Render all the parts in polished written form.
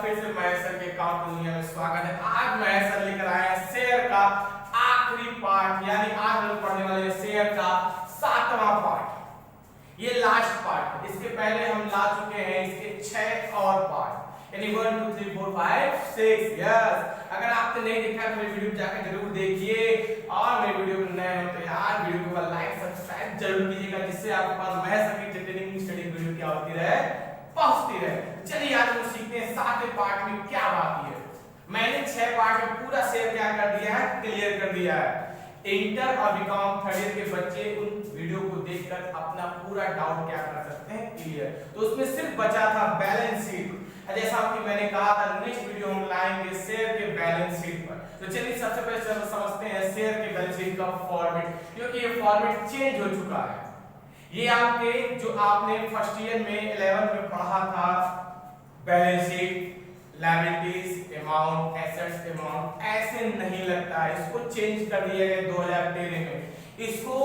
फिर से महेश सर के अकाउंट दुनिया में स्वागत है। आज महेश सर लेकर आए हैं शेयर का आखिरी पार्ट, यानी आज हम पढ़ने वाले शेयर का 7वां पार्ट। ये लास्ट पार्ट है। इसके पहले हम ला चुके हैं इसके 6 और पार्ट, यानी 1 2 3 4 5 6। यस, अगर आपने नहीं देखा तो मेरी वीडियो जाकर जरूर देखिए, और मेरी वीडियो को नए हो तो यार वीडियो को लाइक सब्सक्राइब जरूर कीजिएगा, जिससे आपके पास महेश सर की ट्रेनिंग स्टडी वीडियो क्या होती रहे, पहुंचती रहे। चलिए आज हम सीखते हैं 7वें पार्ट में क्या बात है। मैंने 6 पार्ट में पूरा शेयर क्या कर दिया है, क्लियर कर दिया है। इंटर और बीकॉम थर्ड ईयर के बच्चे उन वीडियो को देखकर अपना पूरा डाउट क्या कर सकते हैं, क्लियर। तो उसमें सिर्फ बचा था बैलेंस शीट, जैसा कि मैंने कहा था नेक्स्ट वीडियो हम लाएंगे शेयर के बैलेंस शीट पर। तो चलिए सबसे पहले समझते हैं शेयर के बैलेंस शीट का फॉर्मेट, क्योंकि ये फॉर्मेट चेंज हो चुका है। ये आपके जो आपने फर्स्ट ईयर में 11th में पढ़ा था, balance sheet, liabilities, amount, assets, amount, ऐसे नहीं लगता है। इसको चेंज कर दिया गया 2013 में। इसको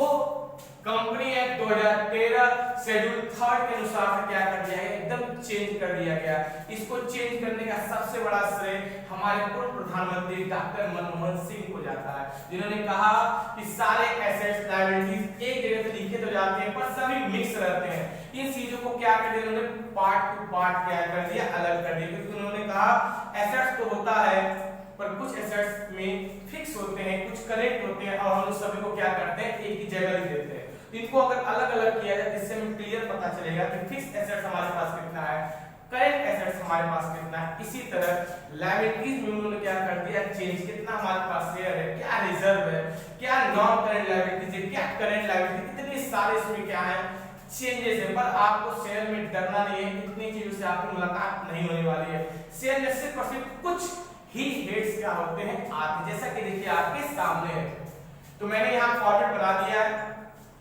कंपनी एक्ट 2013 शेड्यूल 3 के अनुसार क्या कर दिया गया, एकदम चेंज कर दिया गया। इसको चेंज करने का सबसे बड़ा श्रेय हमारे पूर्व प्रधानमंत्री डॉक्टर मनमोहन सिंह को जाता है, जिन्होंने कहा कि सारे एसेट्स लायबिलिटीज एक जगह पे लिखे तो जाते हैं पर सभी मिक्स रहते हैं। इन चीजों को क्या कर दिया उन्होंने, पार्ट टू पार्ट क्या कर दिया, अलग कर दिया। क्योंकि उन्होंने कहा एसेट्स तो होता है पर कुछ एसेट्स में फिक्स होते हैं, कुछ करेक्ट होते हैं, और हम सभी को क्या करते हैं, एक ही जगह लिख देते हैं। इनको अगर अलग अलग किया जाए इससे हमें क्लियर पता चलेगा कि फिक्स एसेट्स हमारे पास कितना है, करेंट एसेट्स हमारे पास कितना है। इसी तरह लायबिलिटीज में उन्होंने क्या कर दिया, चेंज, कितना हमारे पास शेयर है, क्या रिजर्व है, क्या नॉन करेंट लायबिलिटीज है, क्या करेंट लायबिलिटी, इतने सारे इसमें क्या है, चेंजेस है। पर आपको शेयर में डरना नहीं है, इतनी चीजों से आपकी मुलाकात नहीं होने वाली है। शेयर में सिर्फ और सिर्फ कुछ ही हेड्स क्या होते हैं, आते, जैसा कि देखिए आपके सामने है। तो मैंने यहाँ फॉर्मेट बना दिया है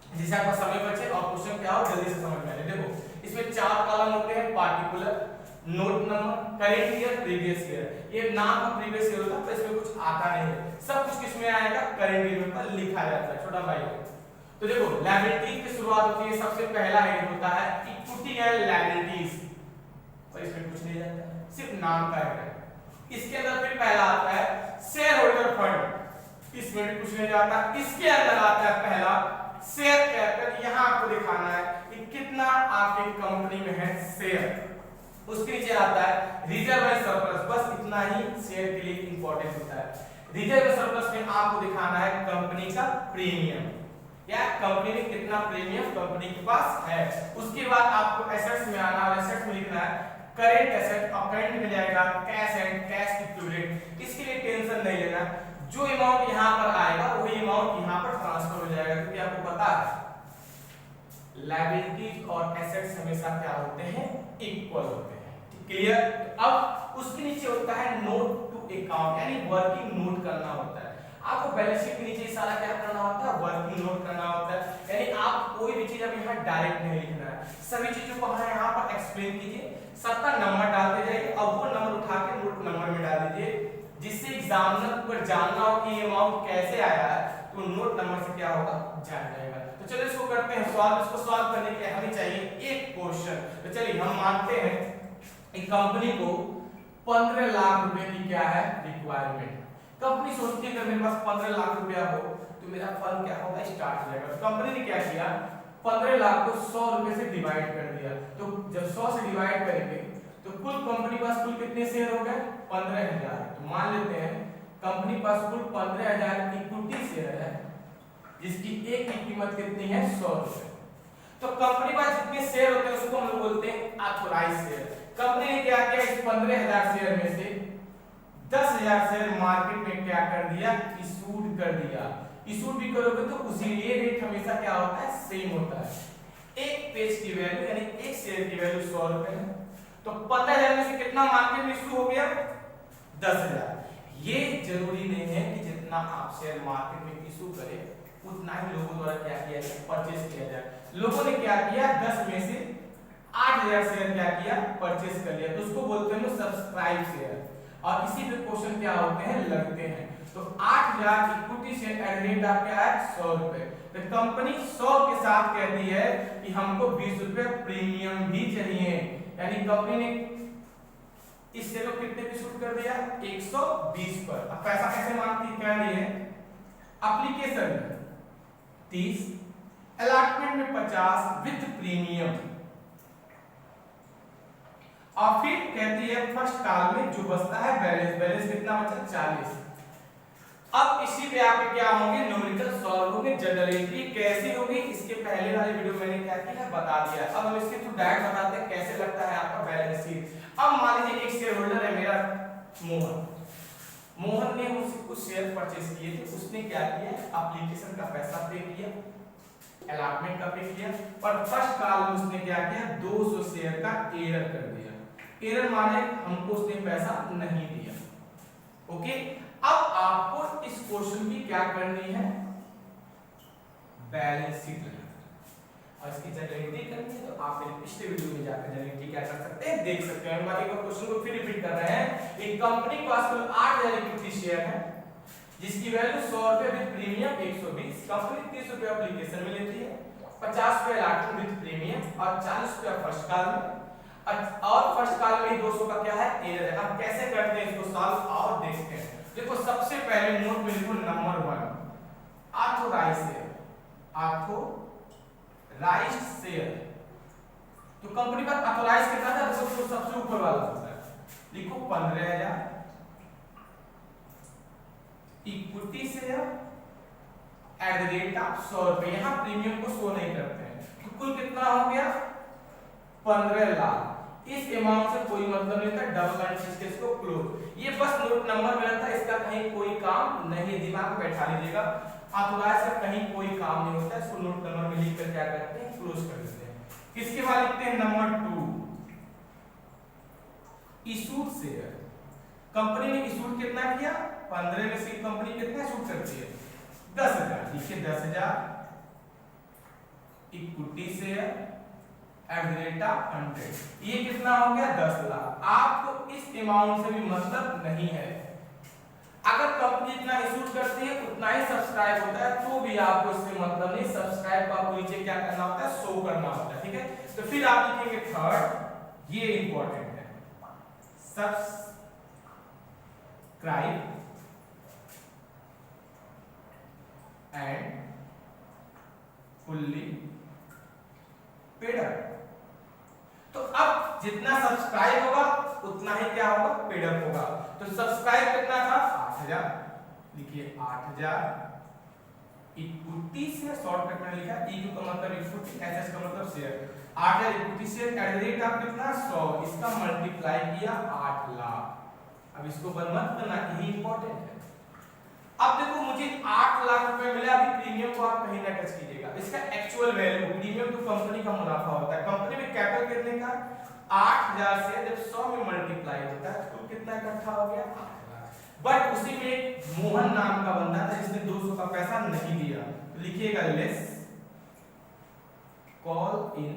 जिससे आपका समय बचे और क्वेश्चन क्या हो जल्दी से समझ में आए। देखो इसमें 4 कॉलम होते हैं, particular, note number, current year, previous year. ये नाम का प्रीवियस ईयर होता है, पर इसमें कुछ आता नहीं है, सब कुछ किसमें आएगा, करेंट ईयर पर लिखा जाता है, छोटा भाई। तो देखो लायबिलिटी की शुरुआत होती है, सबसे पहला हेड होता है इक्विटी एंड लायबिलिटीज, और इसमें कुछ नहीं जाता है, सिर्फ नाम का है। इसके अंदर फिर पहला आता है शेयर होल्डर फंड, इसमें भी कुछ नहीं जाता। इसके अंदर आता है पहला शेयर कैपिटल, यहां आपको दिखाना है कि कितना आपकी कंपनी में है शेयर। उसके नीचे आता है रिजर्व एंड सरप्लस, बस इतना ही शेयर के लिए इंपॉर्टेंट होता है। रिजर्व एंड सरप्लस में आपको दिखाना है कंपनी का प्रीमियम, या कंपनी में कितना प्रीमियम कंपनी के पास है। उसके बाद आपको एसेट्स में आना, और एसेट्स में लिखना है करेंट एसेट, और करेंट में जाएगा कैश एंड कैश इक्विवेलेंट। इसके लिए टेंशन नहीं लेना, जो अमाउंट यहां पर आएगा वही अमाउंट यहां पर ट्रांसफर हो जाएगा, क्योंकि आपको पता है लायबिलिटीज और एसेट्स हमेशा क्या होते हैं, इक्वल होते हैं। क्लियर। अब उसके नीचे होता है नोट टू अकाउंट, यानी वर्किंग नोट करना होता है। आपको बैलेंस शीट के नीचे सारा क्या करना होता है, वर्किंग नोट करना होता है। यानी आप कोई भी चीज अब यहाँ डायरेक्ट नहीं लिखना है, सभी चीजों को यहाँ पर एक्सप्लेन कीजिए, सबका नंबर डालते जाइए, अब वो नंबर उठा के नोट नंबर में डाल दीजिए, जिससे एग्जामिनर को जानना हो कि ये अमाउंट कैसे आया है, तो नोट नंबर से क्या होगा, जान जाएगा। तो चलिए इसको करते हैं सॉल्व। इसको सॉल्व करने के लिए हमें चाहिए एक क्वेश्चन। तो चलिए हम मानते हैं एक कंपनी को 15 लाख रुपए की क्या है, रिक्वायरमेंट। कंपनी सोचती है कि मेरे पास 15 लाख रुपया हो तो मेरा फंड क्या होगा, स्टार्ट हो जाएगा। तो कंपनी ने क्या किया, 15 लाख को 100 रुपए से डिवाइड कर दिया। तो जब 100 से डिवाइड करेंगे तो कुल कंपनी पास कुल कितने शेयर हो गए, 15,000। तो मान लेते हैं कंपनी पास कुल 15,000 इक्विटी शेयर है, जिसकी एक की कीमत कितनी है, 100 रुपए। तो कंपनी पास जितने शेयर होते हैं उसको हम लोग बोलते हैं ऑथराइज्ड शेयर। कंपनी ने क्या किया, इस 15,000 शेयर में से 10,000 शेयर मार्केट में क्या कर दिया, इशूड कर दिया। इशूड भी करोगे तो उसी ये रेट हमेशा क्या होता है, सेम होता है। एक पेज की वैल्यू यानी एक शेयर की वैल्यू 100 रुपए है, तो 15,000 में से कितना मार्केट में इशू हो गया, 10,000। ये जरूरी नहीं है कि जितना आप शेयर मार्केट में इशू करें उतना ही लोगों द्वारा क्या किया जाए, परचेज किया जाए। लोगों ने क्या किया, 10 में से 8,000 शेयर क्या किया, परचेज कर लिया, तो उसको बोलते हैं सब्सक्राइब शेयर। और इसी पे क्वेश्चन क्या होते हैं, लगते हैं। तो 8000 equity share at rate of क्या है, 100 रुपए। तो कंपनी 100 के साथ कहती है कि हमको 20 रुपए प्रीमियम भी चाहिए, यानी कंपनी ने इस शेयर को कितने पे शूट कर दिया, 120 पर। अब पैसा कैसे मांगती कह रही है, एप्लीकेशन में 30, अलॉटमेंट में 50 विद प्रीमियम, और फिर कहती है फर्स्ट कॉल में जो बचता है बैलेंस, बैलेंस कितना बचा, 40। अब इसी पे आपके क्या होंगे, न्यूमेरिकल सॉल्व होंगे। जनरल एंट्री कैसी होगी, इसके पहले वाले वीडियो मैंने क्या किया है, बता दिया है। अब हम इसके थ्रू डायरेक्ट बताते हैं कैसे लगता है आपका बैलेंस शीट। अब मान लीजिए एक शेयर होल्डर है मेरा मोहन ने मुझसे कुछ शेयर परचेस किए थे, उसने क्या किया, एप्लीकेशन का पैसा पे किया, अलॉटमेंट का पे किया, और फर्स्ट कॉल में उसने क्या किया, 200 शेयर का एरर कर दिया। एरर माने हमको उसने पैसा नहीं दिया। ओके, अब आपको इस क्वेश्चन की क्या करनी है, बैलेंस शीट लगानी है, और इसकी जनरल एंट्री करनी है। तो आप पिछले वीडियो में जाकर जनरल एंट्री क्या कर सकते हैं, देख सकते हैं। हम एक बार क्वेश्चन को फिर रिपीट कर रहे हैं। एक कंपनी के पास कुल 8000 इक्विटी शेयर है, जिसकी वैल्यू 100 रुपए विद प्रीमियम 120। कंपनी 30 रुपए एप्लीकेशन में लेती है, 50 रुपए अलॉटमेंट विद प्रीमियम और 40 रुपए फर्स्ट कॉल में, और फर्स्ट कॉल में 200 का क्या है, एरर है। अब कैसे करते हैं इसको सॉल्व, और देखते हैं। देखो सबसे पहले नोट में लिखो number 1, authorize share, authorized share. तो कंपनी का ऑथोराइज कितना था, देखो सबसे ऊपर वाला होता है, लिखो 15000 equity share at the rate of 100 रुपए। यहां प्रीमियम को शो नहीं करते हैं। तो कुल कितना हो गया, 15 लाख। इस अमाउंट से कोई मतलब नहीं था, डबल एंट्री के इसको क्लोज। ये बस नोट नंबर मिला था, इसका कहीं कोई काम नहीं, दिमाग में बैठा लीजिएगा। ऑथोराइज से कहीं कोई काम नहीं होता, इसको नोट नंबर में लिख कर क्या करते हैं, क्लोज कर देते हैं। इसके बाद लिखते हैं नंबर 2, इशूड शेयर। कंपनी ने इशूड कितना किया, 15 में से कंपनी कितना इशूड करती है, 10,000। देखिए 10,000 equity share at the rate of 100। ये कितना हो गया, 10 लाख। आपको इस अमाउंट से भी मतलब नहीं है। अगर कंपनी इतना इशू करती है उतना ही सब्सक्राइब होता है, तो भी आपको इससे मतलब नहीं। सब्सक्राइब को आपको नीचे क्या करना होता है, शो करना होता है, ठीक है। तो फिर आप लिखेंगे थर्ड, ये इंपॉर्टेंट है, subscribe and fully paid up. तो अब जितना सब्सक्राइब होगा उतना ही क्या होगा, पेड अप होगा। तो सब्सक्राइब कितना था, 8000, लिखिए 8000 इक्विटी शेयर, शॉर्टकट में लिखा इक्यू का मतलब इक्विटी, एसएस का मतलब share. 8000 equity share at the rate of कितना, 100, इसका मल्टीप्लाई किया 8 लाख। अब इसको बंद मत करना, यही इंपॉर्टेंट है। अब देखो मुझे 8 लाख रुपए मिले, अभी प्रीमियम को आप कहीं ना टच कीजिएगा, इसका एक्चुअल वैल्यू, प्रीमियम तो कंपनी का मुनाफा होता है। कंपनी में कैपिटल कितने का, 8000 से जब 100 में मल्टीप्लाई होता है तो कितना इकट्ठा हो गया, 8 लाख। बट उसी में मोहन नाम का बंदा था जिसने 200 का पैसा नहीं दिया। तो लिखिएगा लेस कॉल इन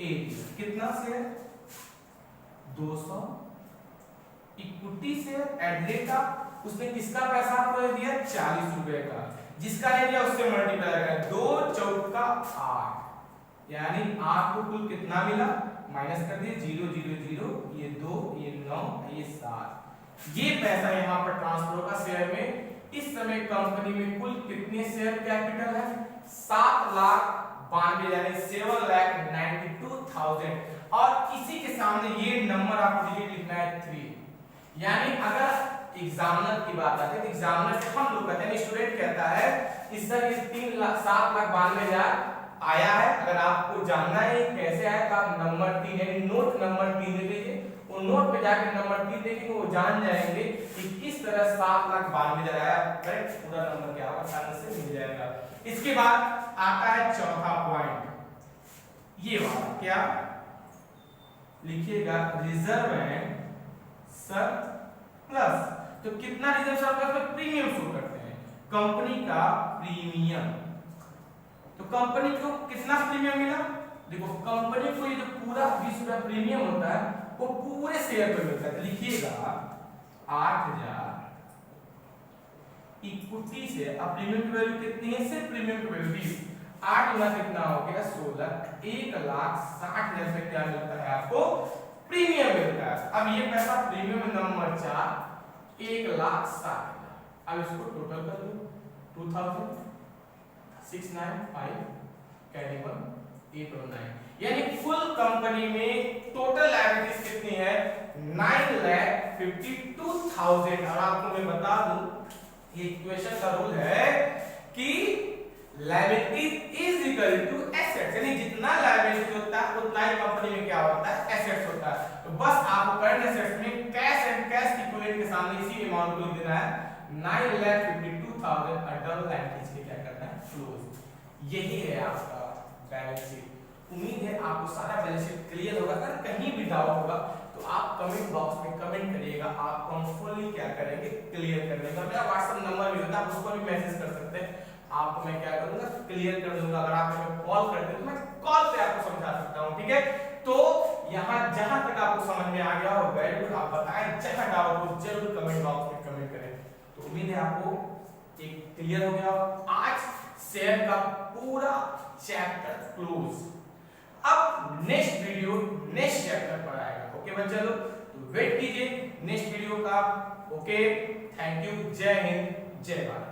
ए, कितना share, 200 equity share at rate of, उसने किसका पैसा आपको दिया, 40 रुपए का, जिसका नहीं दिया उससे मल्टीप्लाई करें, 2 चौका 8, यानी आपको कुल कितना मिला, माइनस कर दिए 0 0 0, ये 2, ये 9, ये 7। ये पैसा यहाँ पर ट्रांसफर होगा शेयर में। इस समय कंपनी में कुल कितने शेयर कैपिटल है, 7,92,000 यानी 7,92,000। और इसी के सामने ये नंबर आपको डिजिट लिखना है 3। यानी अगर एग्जामिनर की बात आती है तो एग्जामिनर से हम लोग कहते हैं, स्टूडेंट कहता है इस सर ये 7,92,000 आया है। अगर आपको जानना है कैसे आया तो आप नंबर 3 यानी नोट नंबर 3 ले लीजिए, वो नोट पे जाकर नंबर 3 देखेंगे, वो जान जाएंगे कि किस तरह 7,92,000 आया। करेक्ट, पूरा नंबर क्या होगा आसानी से मिल जाएगा। इसके बाद आता है चौथा पॉइंट, ये वाला क्या लिखिएगा, रिजर्व एंड सरप्लस। तो कितना रिजर्व सरप्लस में प्रीमियम शो करते हैं, कंपनी का प्रीमियम। तो कंपनी को कितना प्रीमियम मिला, देखो कंपनी को ये जो पूरा 20 रुपया प्रीमियम होता है वो पूरे शेयर पे मिलता है। लिखिएगा 8000 इक्विटी से, अब प्रीमियम की वैल्यू कितनी है, सिर्फ प्रीमियम की वैल्यू 20, 8 गुना कितना हो गया 16, 1,60,000 से क्या मिलता है आपको, प्रीमियम मिलता है। अब ये पैसा प्रीमियम नंबर 4 1,60,000, अब इसको टोटल कर दो 2695 कैरी 1,809, यानी फुल कंपनी में टोटल लायबिलिटीज कितनी है 9,52,000। और आपको मैं बता दूं ये इक्वेशन का रूल है कि liability is equal to assets, यानी जितना लायबिलिटी होता है उतना ही कंपनी में क्या होता है, एसेट्स होता है। तो बस आपको करंट एसेट्स में कैश एंड कैश इक्विवेलेंट के सामने इसी अमाउंट को लिख देना है 9,52,000 और डबल लायबिलिटीज के क्या करना है क्लोज। यही है आपका बैलेंस शीट। उम्मीद है आपको सारा बैलेंस शीट क्लियर होगा। अगर कहीं भी डाउट होगा तो आप कमेंट बॉक्स में कमेंट करिएगा, आपको हम फुली क्या करेंगे क्लियर कर देंगे। मेरा व्हाट्सएप नंबर भी होता है, आप उस पर भी मैसेज कर सकते हैं, आपको मैं क्या करूंगा क्लियर कर दूंगा। अगर आप मुझे कॉल करते हैं तो मैं कॉल पे आपको समझा सकता हूं, ठीक है। तो यहाँ जहां तक आपको समझ में आ गया हो वेरी गुड, आप बताएं, जहां डाउट हो जरूर कमेंट बॉक्स में कमेंट करें। तो उम्मीद है आपको एक क्लियर हो गया। आज शेयर का पूरा चैप्टर क्लोज। अब नेक्स्ट वीडियो नेक्स्ट चैप्टर पर आएगा। ओके बच्चे लोग, तो वेट कीजिए नेक्स्ट वीडियो का। ओके, थैंक यू, जय हिंद, जय भारत।